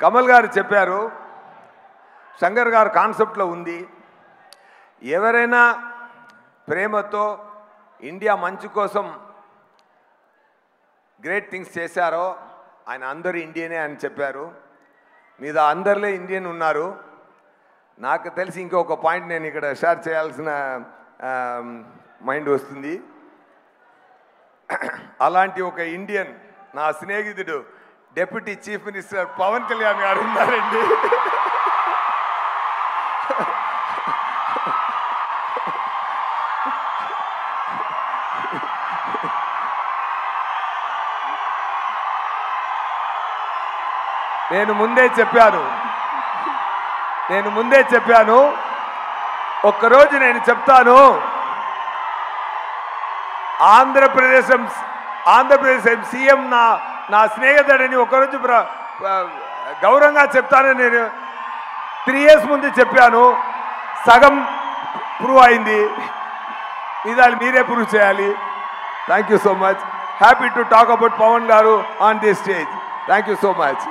కమల్ గారు చెప్పారు, శంకర్ గారు కాన్సెప్ట్లో ఉంది, ఎవరైనా ప్రేమతో ఇండియా మంచి కోసం గ్రేట్ థింగ్స్ చేశారో ఆయన అందరూ ఇండియనే అని చెప్పారు. మీద అందరిలో ఇండియన్ ఉన్నారు. నాకు తెలిసి ఇంకొక పాయింట్ నేను ఇక్కడ షేర్ చేయాల్సిన మైండ్ వస్తుంది. అలాంటి ఒక ఇండియన్ నా స్నేహితుడు deputy chief minister Pawan Kalyan గారు ఉన్నారండి. నేను ముందే చెప్పాను ఒక్కరోజు నేను చెప్తాను, ఆంధ్రప్రదేశ్ సీఎం నా స్నేహితుడని ఒకరోజు గౌరవంగా చెప్తానని నేను 3 years ముందు చెప్పాను. సగం ప్రూవ్ అయింది, ఇదాలు మీరే ప్రూవ్ చేయాలి. Thank you so much. Happy to talk about Pawan గారు on this stage. Thank you so much.